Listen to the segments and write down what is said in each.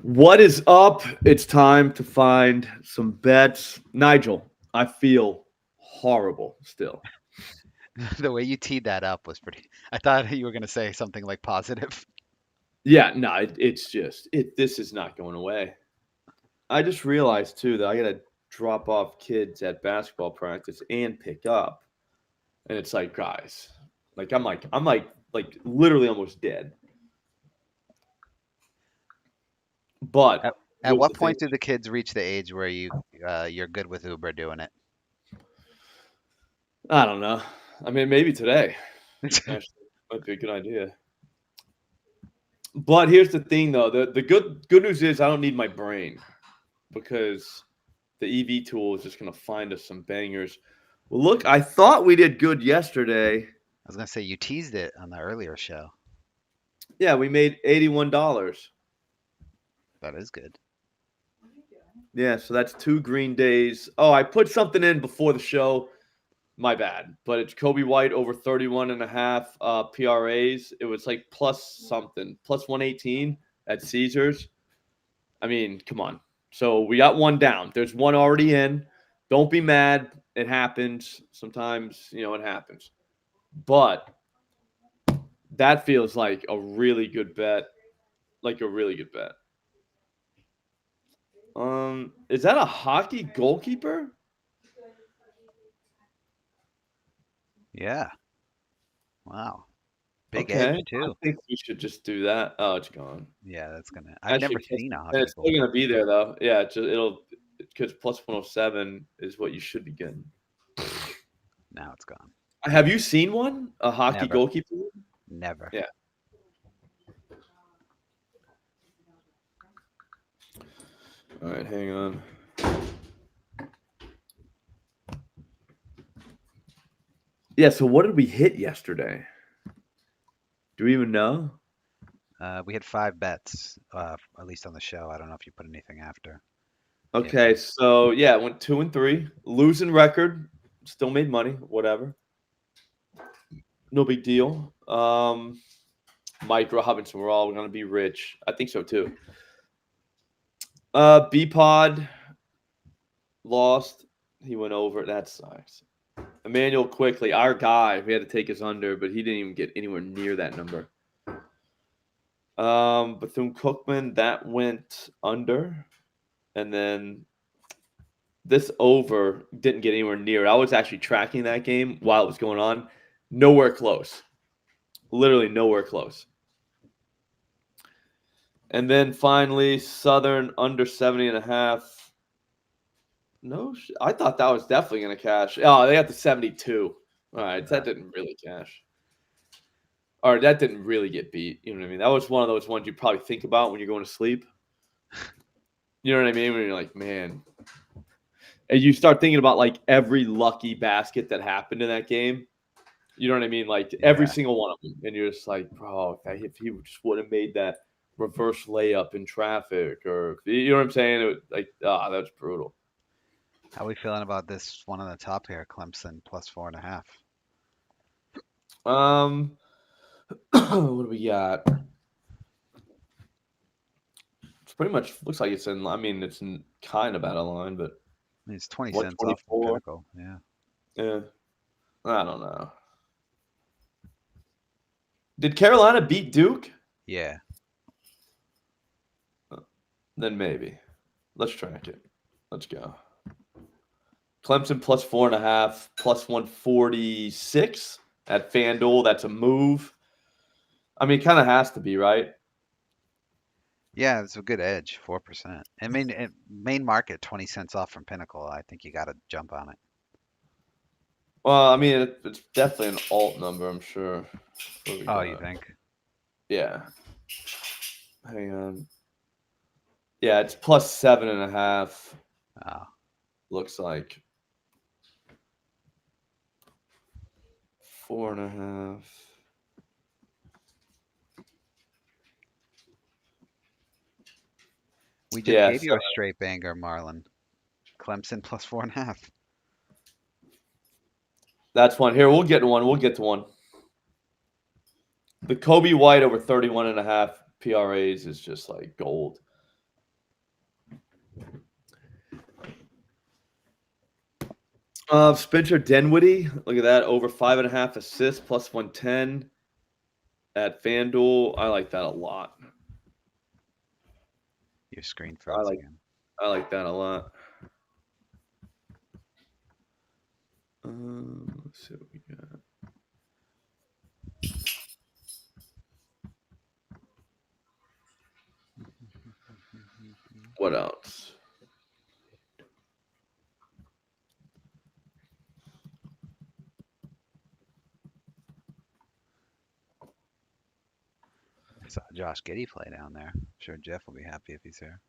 What is up? It's time to find some bets. Nigel, I feel horrible still. The way you teed that up was pretty. I thought you were going to say something like positive. Yeah, no, it's just this is not going away. I just realized too that I gotta drop off kids at basketball practice and pick up, and it's like, guys, like literally almost dead. But At, at here's what the thing. point do the kids reach the age where you're good with Uber doing it? I don't know. I mean, maybe today actually might be a good idea. But here's the thing, though. The good news is I don't need my brain because the EV tool is just going to find us some bangers. Well, look, I thought we did good yesterday. I was going to say you teased it on the earlier show. Yeah, we made $81. That is good. Yeah, so that's 2 green days. Oh, I put something in before the show. My bad. But it's Kobe White over 31 and a half PRAs. It was like plus something, plus 118 at Caesars. I mean, come on. So we got one down. There's one already in. Don't be mad. It happens. Sometimes, it happens. But that feels like a really good bet. Like a really good bet. Is that a hockey goalkeeper? Yeah. Wow. Big Okay. edge I too. think we should just do that. Oh, it's gone. Yeah, that's gonna. I've Actually, never seen a and hockey it's still goal. gonna be there though. Yeah, it'll because plus 107 is what you should be getting. Now it's gone. Have you seen one? A hockey Never. goalkeeper? Never. Yeah. All right, hang on. Yeah, so what did we hit yesterday? Do we even know? We had 5 bets, at least on the show. I don't know if you put anything after. Yeah, Okay, so yeah, it went 2-3. Losing record. Still made money. Whatever. No big deal. Mike Robinson, we're all gonna be rich. I think so too. B Pod lost. He went over. That sucks. Emmanuel quickly, our guy, we had to take his under, but he didn't even get anywhere near that number. Bethune Cookman, that went under. And then this over didn't get anywhere near. I was actually tracking that game while it was going on. Nowhere close. Literally nowhere close. And then finally, Southern under 70 and a half. No, I thought that was definitely going to cash. Oh, they got the 72. All right, that didn't really cash. Or that didn't really get beat. You know what I mean? That was one of those ones you probably think about when you're going to sleep. You know what I mean? When you're like, man. And you start thinking about like every lucky basket that happened in that game. You know what I mean? Like every yeah. single one of them. And you're just like, bro, if he just would have made that reverse layup in traffic, or you know what I'm saying? It was like, that was brutal. How are we feeling about this one on the top here, Clemson plus 4.5? Um, what do we got? It's pretty much looks like it's in. I mean, it's kind of out of line, but I mean, it's 20 cents off from 124. Pinnacle. Yeah. Yeah, I don't know. Did Carolina beat Duke? Yeah. Then maybe. Let's track it. Let's go. Clemson plus 4.5, plus 146 at FanDuel. That's a move. I mean, it kind of has to be, right? Yeah, it's a good edge, 4%. I mean, main market, 20 cents off from Pinnacle. I think you got to jump on it. Well, I mean, it's definitely an alt number, I'm sure. Oh, you think? Yeah. Hang on. Yeah, it's plus 7.5. Oh, Looks like 4.5. we just Yeah, gave you so a straight banger, Marlon. Clemson plus 4.5. that's one. Here, we'll get to one. We'll get to one. The Kobe White over 31.5 PRAs is just like gold. Spencer Dinwiddie, look at that, over 5.5 assists, plus 110 at FanDuel. I like that a lot. Your screen I froze like again. I like that a lot. Let's see what we got. What else? I saw Josh Giddey play down there. I'm sure Jeff will be happy if he's here.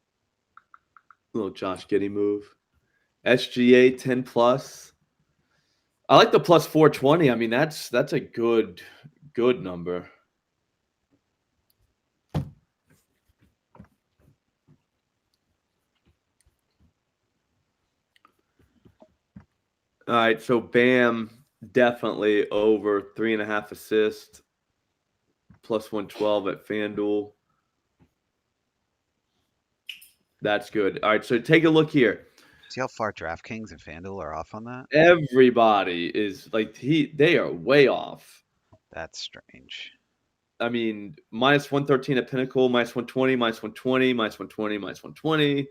Little Josh Giddey move. SGA 10 plus. I like the plus 420. I mean, that's a good number. All right, so Bam definitely over 3.5 assists, plus 112 at FanDuel. That's good. All right, so take a look here. See how far DraftKings and FanDuel are off on that? Everybody is like they are way off. That's strange. I mean, minus 113 at Pinnacle, minus 120, minus 120, minus 120, minus 120,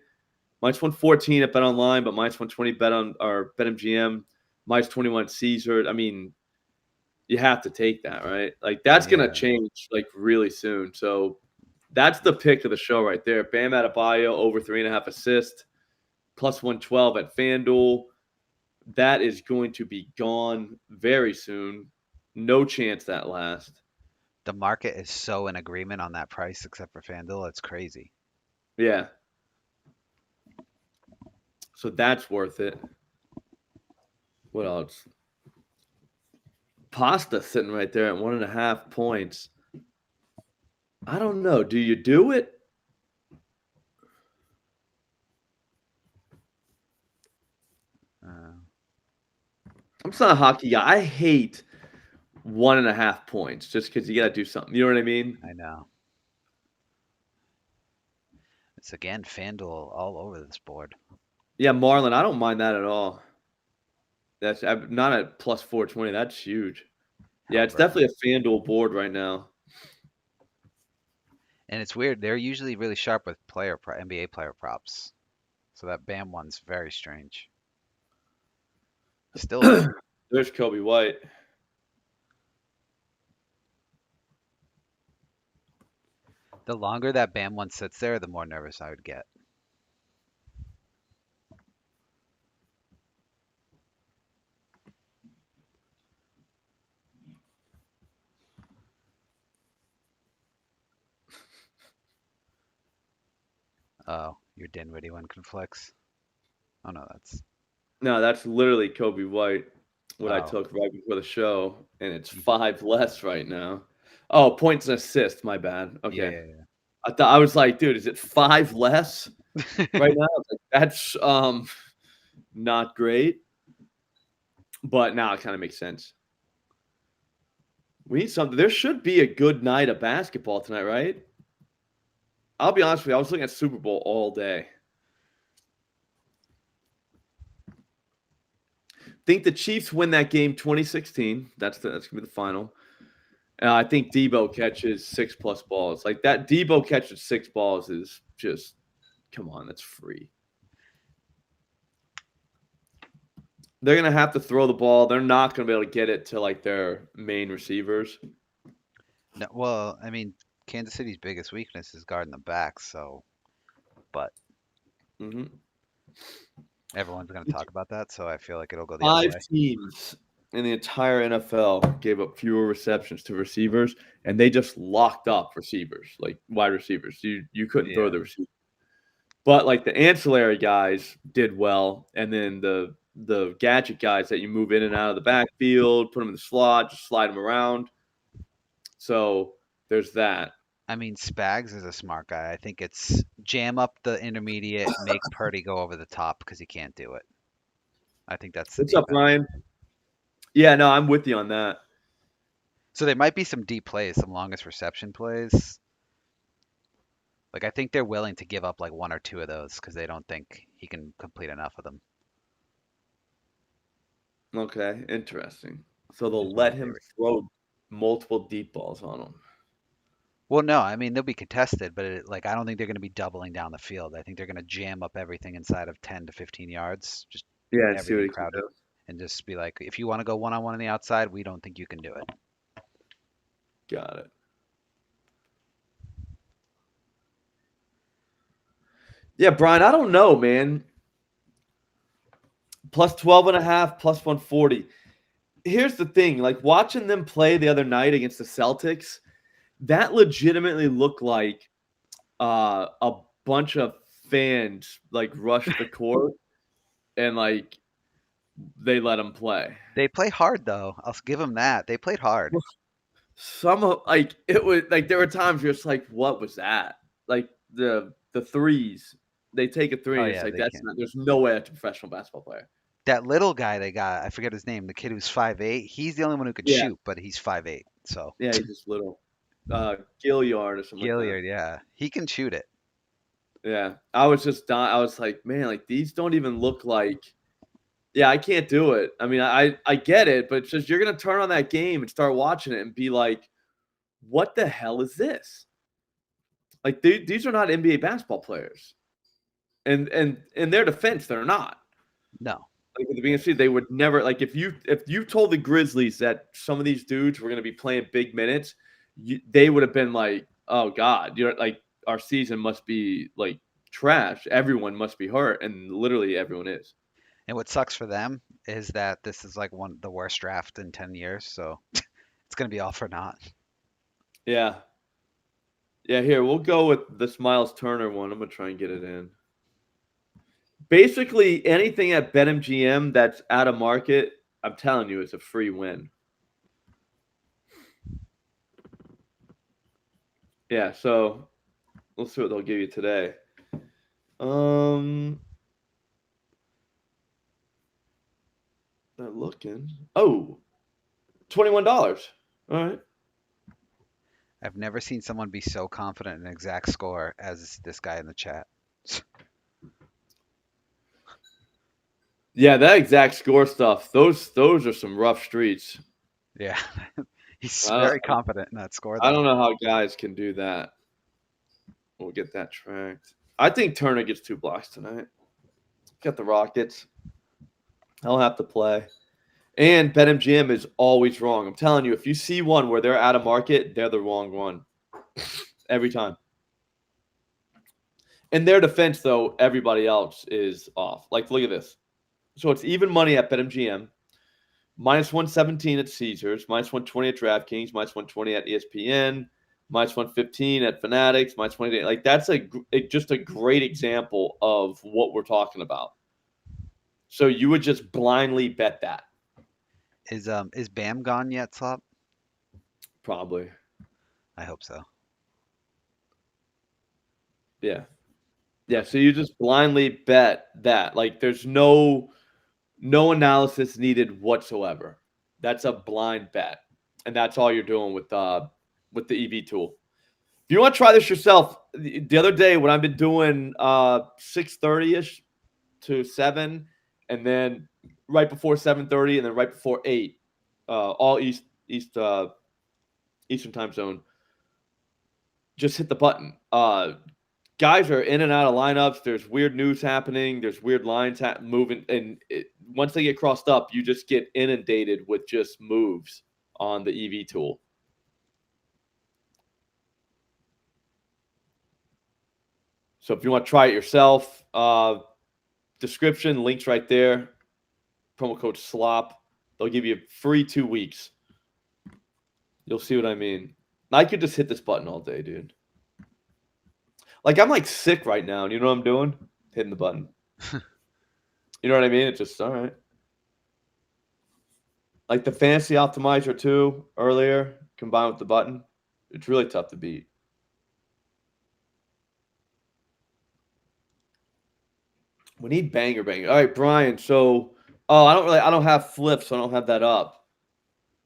minus 114 at Bet Online, but minus 120 Bet on or BetMGM, minus 21 Caesar. I mean, you have to take that, right? Like that's gonna Yeah. change like really soon. So that's the pick of the show right there. Bam Adebayo over 3.5 assists, plus 112 at FanDuel. That is going to be gone very soon. No chance that lasts. The market is so in agreement on that price except for FanDuel. It's crazy. Yeah. So that's worth it. What else? Pasta sitting right there at 1.5 points. I don't know. Do you do it? Uh, I'm just not a hockey guy. I hate 1.5 points just because you got to do something. You know what I mean? I know. It's again FanDuel all over this board. Yeah, Marlon, I don't mind that at all. That's not at plus 420. That's huge. Yeah, it's Halliburton. definitely a FanDuel board right now. And it's weird. They're usually really sharp with NBA player props. So that Bam one's very strange. Still over. There's Kobe White. The longer that Bam one sits there, the more nervous I would get. Oh, your Dinwiddie one conflicts. Oh no, No, that's literally Kobe White, what I oh took right before the show, and it's mhm. 5 less right now. Oh, points and assists. My bad. Okay. Yeah. I was like, dude, is it 5 less right now? I was like, that's not great, but now it kind of makes sense. We need something. There should be a good night of basketball tonight, right? I'll be honest with you. I was looking at Super Bowl all day. Think the Chiefs win that game 2016. That's gonna be the final. I think Debo catches 6+ balls. Like that, Debo catches 6 balls is just come on. That's free. They're gonna have to throw the ball. They're not gonna be able to get it to like their main receivers. No, well, I mean, Kansas City's biggest weakness is guarding the back, so but hmm everyone's going to talk about that, so I feel like it'll go the other 5 way. teams in the entire NFL gave up fewer receptions to receivers, and they just locked up receivers, like wide receivers. You couldn't throw Yeah. the receiver. But like the ancillary guys did well, and then the gadget guys that you move in and out of the backfield, put them in the slot, just slide them around. So there's that. I mean, Spags is a smart guy. I think it's jam up the intermediate, make Purdy go over the top because he can't do it. I think that's the What's up, defense. Ryan? Yeah, no, I'm with you on that. So there might be some deep plays, some longest reception plays. Like I think they're willing to give up like one or two of those because they don't think he can complete enough of them. Okay, interesting. So they'll Is my let him theory. throw multiple deep balls on him. Well, no, I mean they'll be contested, but like I don't think they're going to be doubling down the field. I think they're going to jam up everything inside of 10 to 15 yards, just Yeah, and see what everything he can crowded, do. and just be like, if you want to go one-on-one on the outside, we don't think you can do it. Got it. Yeah, Brian, I don't know, man. Plus 12 and a half, plus 140. Here's the thing, like watching them play the other night against the Celtics, that legitimately looked like a bunch of fans like rushed the court and like they let them play. They play hard though. I'll give them that. They played hard. Some of like it was like there were times where it's like, what was that? Like the threes, they take a three Oh and it's yeah, like they that's can. not. There's no way that's a professional basketball player. That little guy they got, I forget his name, the kid who's 5'8", he's the only one who could Yeah, shoot, but he's 5'8". So yeah, he's just little. Gilliard or something like that. Gilliard, yeah, he can shoot it. Yeah, I was just dying. I was like, man, like these don't even look like. Yeah, I can't do it. I mean, I get it, but it's just you're gonna turn on that game and start watching it and be like, what the hell is this? Like these are not NBA basketball players, and in their defense, they're not. No. Like at the beginning of the season, they would never like if you told the Grizzlies that some of these dudes were gonna be playing big minutes, they would have been like, oh God, you're like our season must be like trash. Everyone must be hurt, and literally everyone is. And what sucks for them is that this is like one the worst draft in 10 years, so it's gonna be all for naught. Yeah. Yeah, here, we'll go with this Miles Turner one. I'm gonna try and get it in. Basically, anything at BetMGM that's out of market, I'm telling you, it's a free win. Yeah, so we'll see what they'll give you today. Um, not looking. Oh, $21. All right. I've never seen someone be so confident in an exact score as this guy in the chat. Yeah, that exact score stuff. Those are some rough streets. Yeah, he's I very don't, confident in that score I don't though. know how guys can do that. We'll get that tracked. I think Turner gets 2 blocks tonight. Got the Rockets. I'll have to play. And BetMGM is always wrong. I'm telling you, if you see one where they're out of market, they're the wrong one. Every time. In their defense, though, everybody else is off. Like, look at this. So it's even money at BetMGM, minus 117 at Caesars, minus 120 at DraftKings, minus 120 at ESPN, minus 115 at Fanatics, minus 20. Like, that's just a great example of what we're talking about. So you would just blindly bet that. Is Bam gone yet, Slop? Probably. I hope so. Yeah. Yeah. So you just blindly bet that. Like there's no analysis needed whatsoever. That's a blind bet. And that's all you're doing with the EV tool. If you want to try this yourself, the other day when I've been doing 6:30ish to 7, and then right before 7:30, and then right before 8, all Eastern time zone, just hit the button. Guys are in and out of lineups. There's weird news happening. There's weird lines moving, and once they get crossed up, you just get inundated with just moves on the EV tool. So if you want to try it yourself, description links right there. Promo code SLOP. They'll give you free 2 weeks. You'll see what I mean. I could just hit this button all day, dude. Like I'm like sick right now. And you know what I'm doing? Hitting the button. You know what I mean? It's just all right. Like the fantasy optimizer too earlier, combined with the button, it's really tough to beat. We need banger. All right, Brian. So, I don't have flips, so I don't have that up.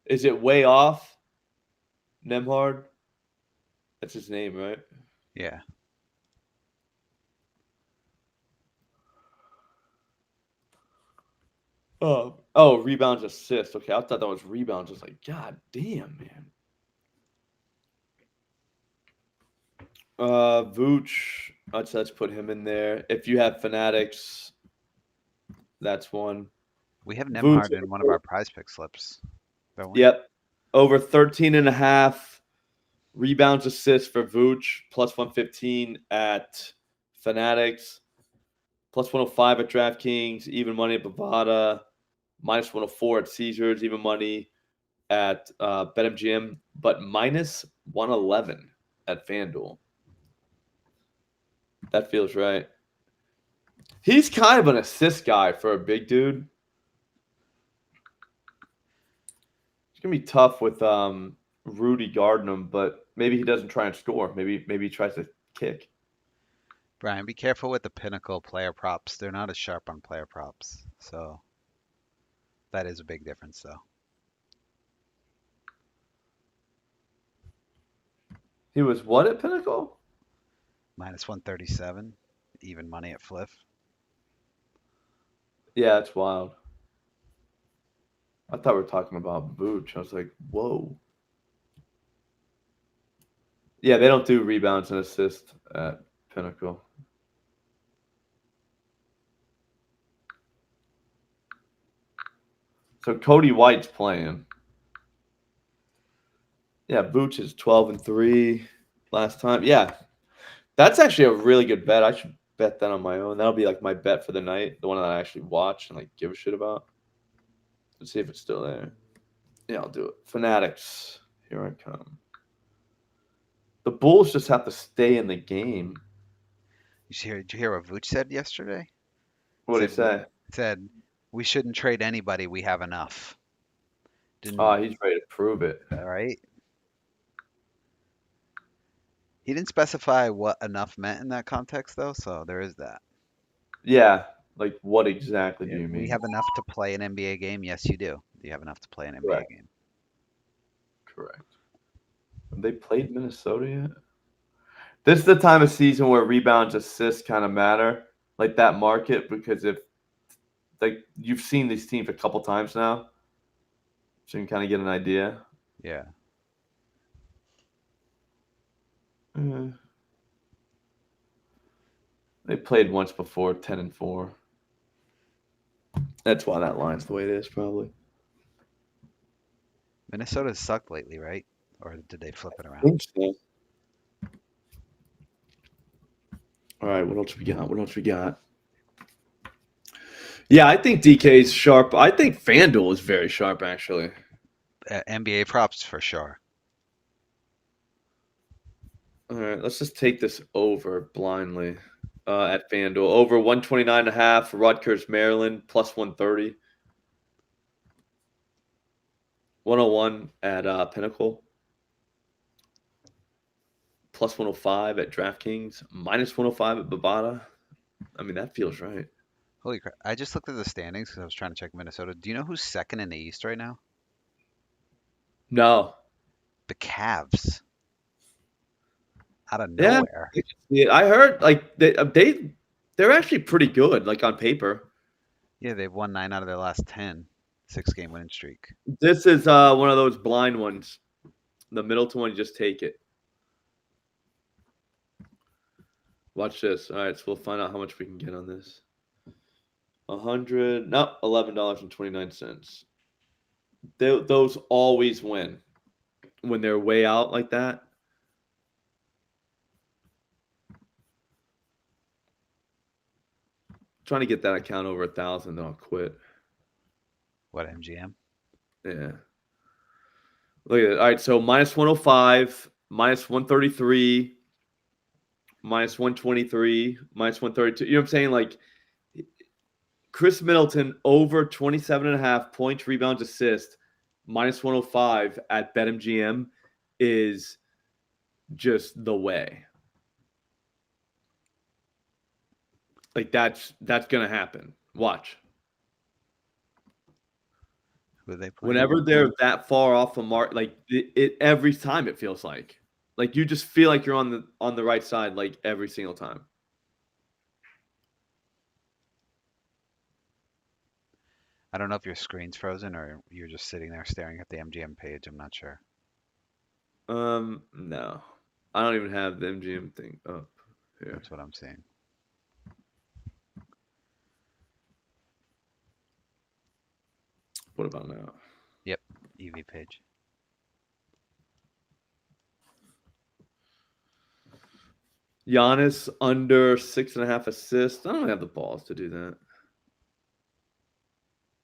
Is it way off? Nemhard? That's his name, right? Yeah. Oh, rebounds, assists. Okay, I thought that was rebounds. I was like, God damn, man. Vooch. Let's put him in there. If you have Fanatics, that's one. We have Vooch. Nemhard in one of our prize pick slips, don't we? Yep. Over 13.5 rebounds, assists for Vooch. Plus 115 at Fanatics. Plus 105 at DraftKings. Even money at Bovada. Minus 104 at Caesars. Even money at BetMGM. But minus 111 at FanDuel. That feels right. He's kind of an assist guy for a big dude. It's gonna be tough with Rudy guarding him, but maybe he doesn't try and score. Maybe he tries to kick. Brian, be careful with the Pinnacle player props. They're not as sharp on player props, so that is a big difference, though. He was what at Pinnacle? Minus 137, even money at Fliff. Yeah, it's wild. I thought we were talking about Vooch. I was like, whoa. Yeah, they don't do rebounds and assists at Pinnacle. So Cody White's playing. Yeah, Vooch is 12-3 last time. Yeah, that's actually a really good bet. I should bet that on my own. That'll be like my bet for the night, the one that I actually watch and like give a shit about. Let's see if it's still there. Yeah, I'll do it. Fanatics, here I come. The Bulls just have to stay in the game. Did you hear what Vooch said yesterday? What did he say? Said, we shouldn't trade anybody. We have enough. He's ready to prove it. All right. He didn't specify what enough meant in that context, though, so there is that. Yeah, like what exactly do you mean? We have enough to play an NBA game? Yes, you do. You have enough to play an NBA game. Correct. Have they played Minnesota yet? This is the time of season where rebounds, assists kind of matter, like that market, because if like you've seen these teams a couple times now, so you can kind of get an idea. Yeah. They played once before, 10-4. That's why that line's the way it is, probably. Minnesota's sucked lately, right? Or did they flip it around? I think so. All right, what else we got? Yeah, I think DK's sharp. I think FanDuel is very sharp, actually. NBA props for sure. All right, let's just take this over blindly at FanDuel. Over 129.5, Rutgers, Maryland, plus 130. 101 at Pinnacle. Plus 105 at DraftKings. Minus 105 at Bovada. I mean, that feels right. Holy crap. I just looked at the standings because I was trying to check Minnesota. Do you know who's second in the East right now? No. The Cavs. Out of nowhere. Yeah, I heard like they're actually pretty good, like on paper. Yeah, they've won 9 out of their last 10. 6-game winning streak. This is one of those blind ones. The Middleton one, you just take it. Watch this. All right, so we'll find out how much we can get on this. $11.29. Those always win when they're way out like that. Trying to get that account over 1,000, then I'll quit. What, MGM? Yeah. Look at it. All right, so minus 105, minus 133, minus 123, minus 132. You know what I'm saying? Like Chris Middleton over 27.5 points, rebounds, assists, minus 105 at BetMGM is just the way. Like that's gonna happen. Watch. Who are they playing? Whenever they're that far off the mark, like it every time it feels like you just feel like you're on the right side like every single time. I don't know if your screen's frozen or you're just sitting there staring at the MGM page. I'm not sure. No. I don't even have the MGM thing up here. That's what I'm seeing. What about now? Yep, EV page. Giannis under 6.5 assists. I don't have the balls to do that.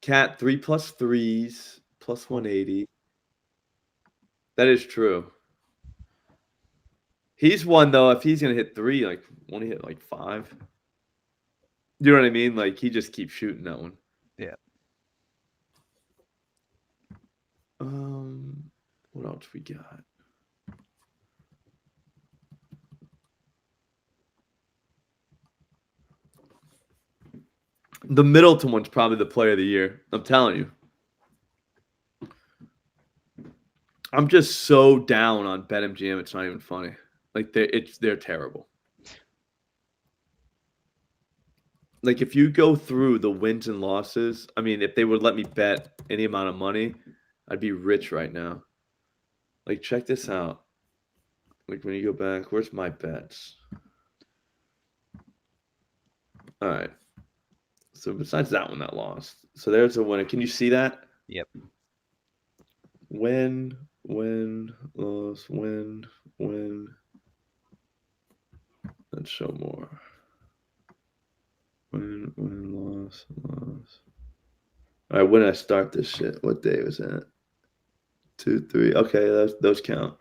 Cat 3+3s plus 180. That is true. He's one though. If he's gonna hit 3, like won't he hit like 5? You know what I mean? Like he just keeps shooting that one. Yeah. What else we got? The Middleton one's probably the player of the year. I'm telling you. I'm just so down on BetMGM. It's not even funny. Like they're terrible. Like if you go through the wins and losses, I mean, if they would let me bet any amount of money, I'd be rich right now. Like check this out. Like when you go back, where's my bets? All right. So besides that one that lost. So there's a winner. Can you see that? Yep. Win, loss, win. Let's show more. Win, loss. All right, when did I start this shit? What day was that? 2, 3. Okay, those count.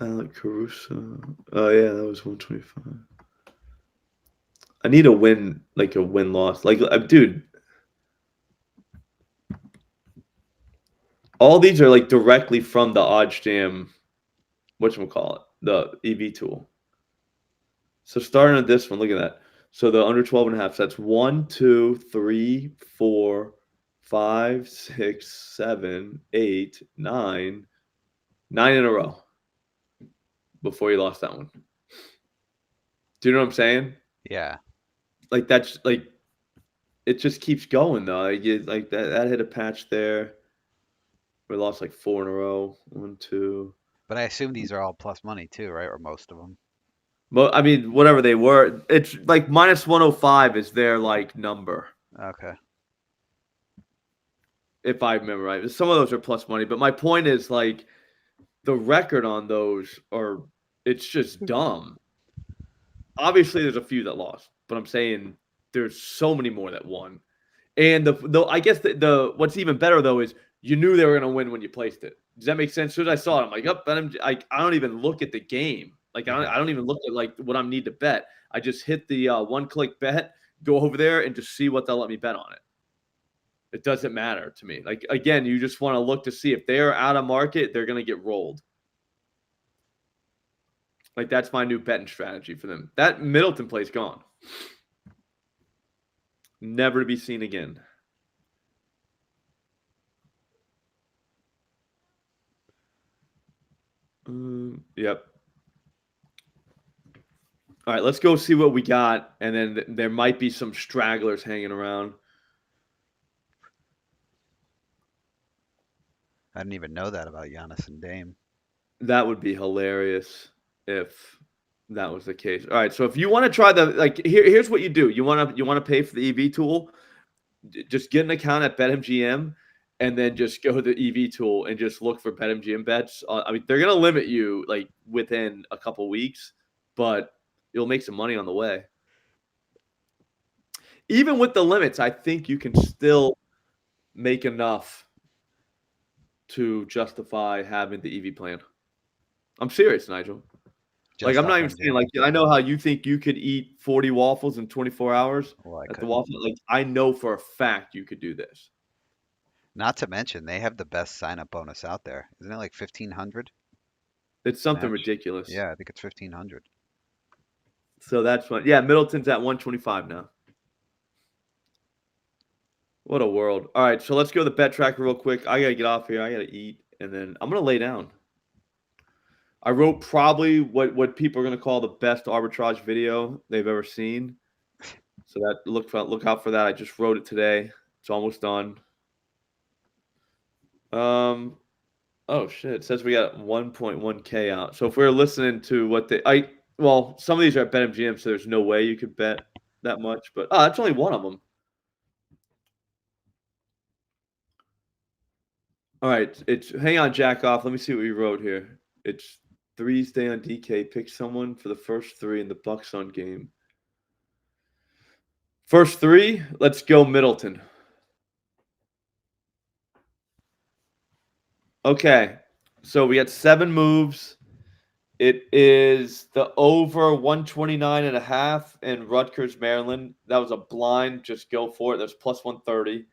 Alec Caruso. Oh yeah, that was 125. I need a win, like a win-loss. Like, dude, all these are like directly from the OddsJam, whatchamacallit, the EV tool. So starting at this one, look at that. So the under 12.5, so that's 1, 2, 3, 4, 5, 6, 7, 8, 9. 9 in a row before you lost that one. Do you know what I'm saying? Yeah. Like that's like it just keeps going though. Like that hit a patch there. We lost like 4 in a row. 1, 2. But I assume these are all plus money too, right? Or most of them. But I mean, whatever they were, it's like minus 105 is their like number. Okay. If I remember right. Some of those are plus money, but my point is like the record on those are it's just dumb. Obviously there's a few that lost, but I'm saying there's so many more that won. And the I guess the what's even better though is you knew they were going to win when you placed it. Does that make sense? As soon as I saw it, I'm like, up, I don't even look at the game. Like I don't even look at like what I need to bet. I just hit the one-click bet, go over there, and just see what they'll let me bet on it. It doesn't matter to me. Like again, you just want to look to see if they are out of market, they're going to get rolled. Like that's my new betting strategy for them. That Middleton play's gone. Never to be seen again. Yep. All right, let's go see what we got, and then there might be some stragglers hanging around. I didn't even know that about Giannis and Dame. That would be hilarious if that was the case. All right, so if you want to try here's what you do. You want to pay for the EV tool, just get an account at BetMGM, and then just go to the EV tool and just look for BetMGM bets. I mean, they're gonna limit you like within a couple weeks, but you'll make some money on the way. Even with the limits, I think you can still make enough to justify having the EV plan. I'm serious, Nigel. Like I'm not even saying like I know how you think you could eat 40 waffles in 24 hours at the waffle. Like I know for a fact you could do this. Not to mention they have the best sign-up bonus out there. Isn't it like 1,500? It's something ridiculous. Yeah, I think it's 1,500. So that's fun. Yeah, Middleton's at 125 now. What a world. All right, so let's go to the bet tracker real quick. I got to get off here. I got to eat, and then I'm going to lay down. I wrote probably what people are going to call the best arbitrage video they've ever seen. So that look out for that. I just wrote it today. It's almost done. Oh shit! It says we got 1.1K out. So if we were listening to what some of these are at BetMGM, so there's no way you could bet that much. But that's only one of them. All right, hang on, jack off. Let me see what we wrote here. It's threes day on DK. Pick someone for the first three in the Bucks on game. First three, let's go Middleton. Okay, so we got 7 moves. It is the over 129.5 in Rutgers, Maryland. That was a blind. Just go for it. That's plus 130.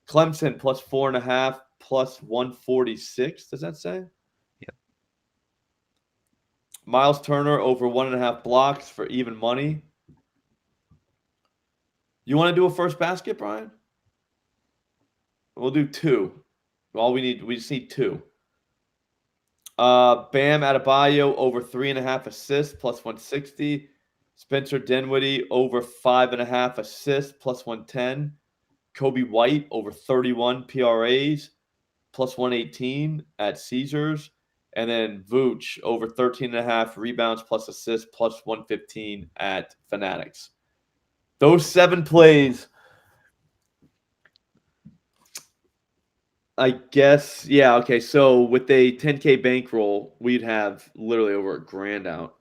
Clemson plus 4.5, plus 146. Does that say? Yep. Miles Turner over 1.5 blocks for even money. You want to do a first basket, Brian? We'll do 2. We just need 2. Bam Adebayo over 3.5 assists plus 160. Spencer Dinwiddie over 5.5 assists plus 110. Kobe White over 31 PRAs plus 118 at Caesars. And then Vooch over 13.5 rebounds plus assists plus 115 at Fanatics. Those 7 plays, I guess, yeah, okay. So with a 10K bankroll, we'd have literally over $1,000 out.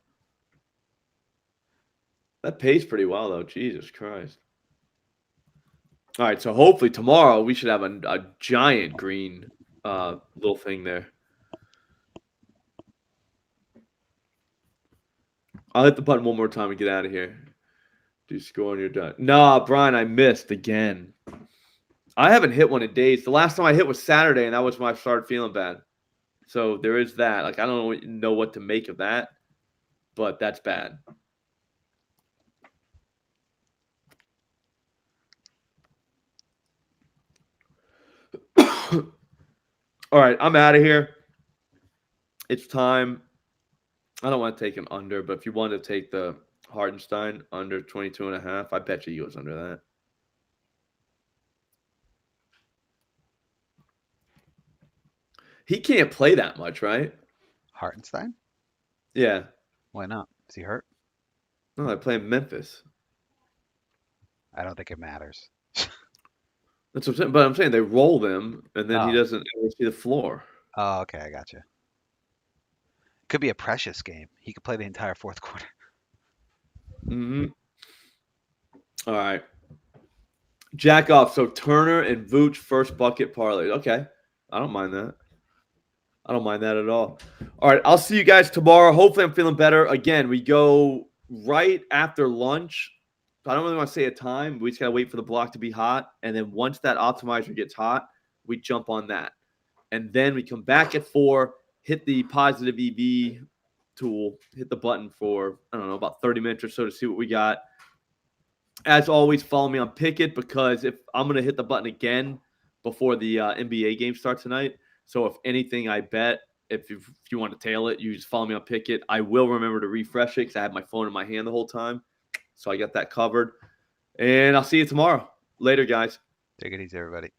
That pays pretty well, though. Jesus Christ. All right, so hopefully tomorrow we should have a giant green little thing there. I'll hit the button one more time and get out of here. Do score and you're done. Nah, Brian, I missed again. I haven't hit one in days. The last time I hit was Saturday, and that was when I started feeling bad. So there is that. Like, I don't know what to make of that, but that's bad. All right, I'm out of here. It's time. I don't want to take an under, but if you want to take the Hartenstein under 22.5, I bet you he goes under that. He can't play that much, right? Hartenstein? Yeah. Why not? Is he hurt? No, I play in Memphis. I don't think it matters. That's what I'm saying. But I'm saying they roll them, and then he doesn't ever see the floor. Oh, okay, I got you. Could be a precious game. He could play the entire fourth quarter. Mm-hmm. All right. Jack off. So Turner and Vooch first bucket parlay. Okay. I don't mind that. I don't mind that at all. All right. I'll see you guys tomorrow. Hopefully I'm feeling better. Again, we go right after lunch. I don't really want to say a time. We just got to wait for the block to be hot. And then once that optimizer gets hot, we jump on that. And then we come back at 4, hit the positive EV tool, hit the button for, I don't know, about 30 minutes or so to see what we got. As always, follow me on Pickett because if I'm going to hit the button again before the NBA game starts tonight. So if anything I bet, if you want to tail it, you just follow me on Pickett. I will remember to refresh it because I had my phone in my hand the whole time. So I got that covered. And I'll see you tomorrow. Later, guys. Take it easy, everybody.